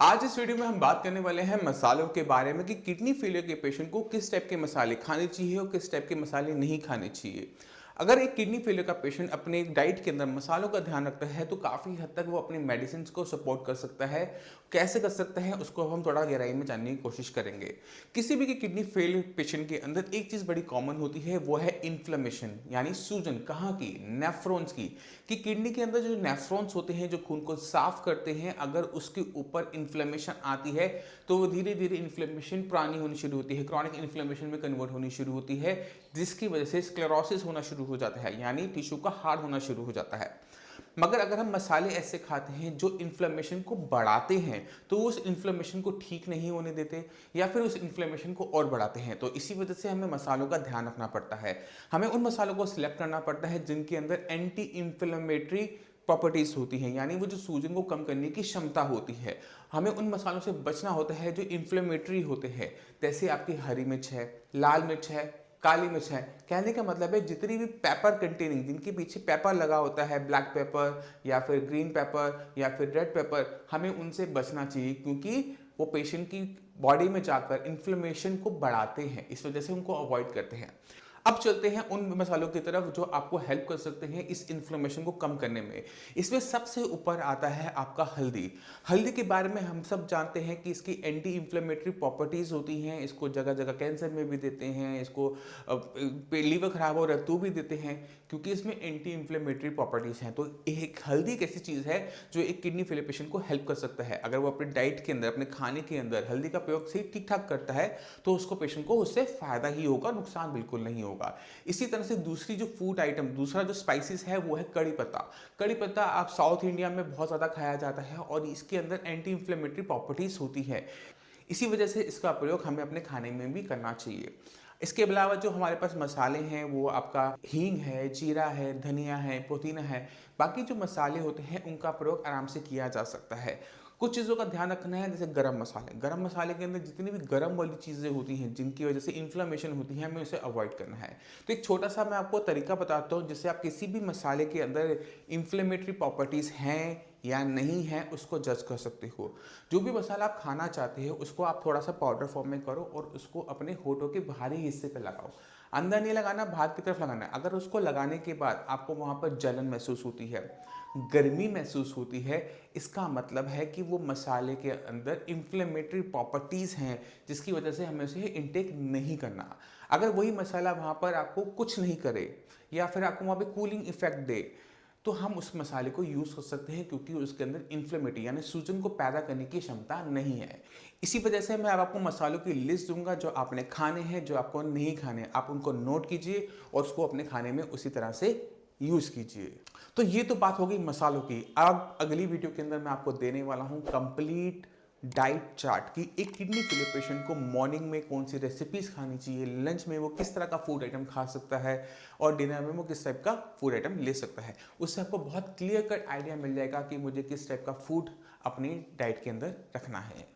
आज इस वीडियो में हम बात करने वाले हैं मसालों के बारे में कि किडनी फेलियर के पेशेंट को किस टाइप के मसाले खाने चाहिए और किस टाइप के मसाले नहीं खाने चाहिए। अगर एक किडनी फेलियर का पेशेंट अपने डाइट के अंदर मसालों का ध्यान रखता है तो काफ़ी हद तक वो अपनी मेडिसिन को सपोर्ट कर सकता है। कैसे कर सकता है उसको हम थोड़ा गहराई में जानने की कोशिश करेंगे। किसी भी किडनी फेलियर पेशेंट के अंदर एक चीज़ बड़ी कॉमन होती है, वो है इन्फ्लेमेशन यानी सूजन। कहाँ की? नेफ्रॉन्स की। कि किडनी के अंदर जो नेफ्रॉन्स होते हैं जो खून को साफ करते हैं, अगर उसके ऊपर इन्फ्लेमेशन आती है तो वो धीरे धीरे इन्फ्लेमेशन पुरानी होनी शुरू होती है, क्रॉनिक इन्फ्लेमेशन में कन्वर्ट होनी शुरू होती है, जिसकी वजह से स्क्लेरोसिस होना शुरू हो जाता है, यानी टिश्यू का हार्ड होना शुरू हो जाता है। मगर अगर हम मसाले ऐसे खाते हैं जो इन्फ्लेमेशन को बढ़ाते हैं तो उस इन्फ्लेमेशन को ठीक नहीं होने देते या फिर उस इन्फ्लेमेशन को और बढ़ाते हैं। तो इसी वजह से हमें मसालों का ध्यान रखना पड़ता है। हमें उन मसालों को सिलेक्ट करना पड़ता है जिनके अंदर एंटी इन्फ्लेमेटरी प्रॉपर्टीज होती हैं, यानी वो जो सूजन को कम करने की क्षमता होती है। हमें उन मसालों से बचना होता है जो इन्फ्लेमेटरी होते हैं, जैसे आपकी हरी मिर्च है, लाल मिर्च है, काली मिर्च है। कहने का मतलब है जितनी भी पेपर कंटेनिंग, जिनके पीछे पेपर लगा होता है, ब्लैक पेपर या फिर ग्रीन पेपर या फिर रेड पेपर, हमें उनसे बचना चाहिए क्योंकि वो पेशेंट की बॉडी में जाकर इन्फ्लेमेशन को बढ़ाते हैं। इस वजह से उनको अवॉइड करते हैं। अब चलते हैं उन मसालों की तरफ जो आपको हेल्प कर सकते हैं इस इन्फ्लेमेशन को कम करने में। इसमें सबसे ऊपर आता है आपका हल्दी। हल्दी के बारे में हम सब जानते हैं कि इसकी एंटी इन्फ्लेमेटरी प्रॉपर्टीज होती हैं। इसको जगह जगह कैंसर में भी देते हैं, इसको लीवर खराब हो रहा है तो भी देते हैं क्योंकि इसमें एंटी इन्फ्लेमेटरी प्रॉपर्टीज हैं। तो एक हल्दी एक ऐसी चीज़ है जो एक किडनी फेलियर पेशेंट को हेल्प कर सकता है। अगर वो अपने डाइट के अंदर, अपने खाने के अंदर हल्दी का प्रयोग से ठीक ठाक करता है तो उसको पेशेंट को उससे फायदा ही होगा, नुकसान बिल्कुल नहीं होगा। इसी तरह से दूसरी जो फूड आइटम, दूसरा जो स्पाइसेस है वो है कड़ी पत्ता। कड़ी पत्ता आप साउथ इंडिया में बहुत ज़्यादा खाया जाता है और इसके अंदर एंटी इन्फ्लेमेटरी प्रॉपर्टीज होती है। इसी वजह से इसका प्रयोग हमें अपने खाने में भी करना चाहिए। इसके अलावा जो हमारे पास मसाले हैं वो आपका हींग है, जीरा है, धनिया है, पुदीना है। बाकी जो मसाले होते हैं उनका प्रयोग आराम से किया जा सकता है। कुछ चीज़ों का ध्यान रखना है, जैसे गरम मसाले। गरम मसाले के अंदर जितनी भी गरम वाली चीज़ें होती हैं जिनकी वजह से इन्फ्लेमेशन होती है, हमें उसे अवॉइड करना है। तो एक छोटा सा मैं आपको तरीका बताता हूँ जिससे आप किसी भी मसाले के अंदर इन्फ्लेमेटरी प्रॉपर्टीज़ हैं या नहीं है उसको जज कर सकते हो। जो भी मसाला आप खाना चाहते हो उसको आप थोड़ा सा पाउडर फॉर्म में करो और उसको अपने होठों के बाहरी हिस्से पे लगाओ। अंदर नहीं लगाना, बाहर की तरफ लगाना है। अगर उसको लगाने के बाद आपको वहाँ पर जलन महसूस होती है, गर्मी महसूस होती है, इसका मतलब है कि वो मसाले के अंदर इन्फ्लेमेटरी प्रॉपर्टीज़ हैं जिसकी वजह से हमें उसे इनटेक नहीं करना। अगर वही मसाला वहाँ पर आपको कुछ नहीं करे या फिर आपको वहाँ पे कूलिंग इफेक्ट दे तो हम उस मसाले को यूज़ कर सकते हैं क्योंकि उसके अंदर इन्फ्लेमेटरी यानी सूजन को पैदा करने की क्षमता नहीं है। इसी वजह से मैं अब आपको मसालों की लिस्ट दूंगा जो आपने खाने हैं, जो आपको नहीं खाने। आप उनको नोट कीजिए और उसको अपने खाने में उसी तरह से यूज़ कीजिए। तो ये तो बात हो गई मसालों की। अब अगली वीडियो के अंदर मैं आपको देने वाला हूँ कंप्लीट डाइट चार्ट कि एक किडनी फेलियर पेशेंट को मॉर्निंग में कौन सी रेसिपीज खानी चाहिए, लंच में वो किस तरह का फूड आइटम खा सकता है और डिनर में वो किस टाइप का फूड आइटम ले सकता है। उससे आपको बहुत क्लियर कट आइडिया मिल जाएगा कि मुझे किस टाइप का फूड अपनी डाइट के अंदर रखना है।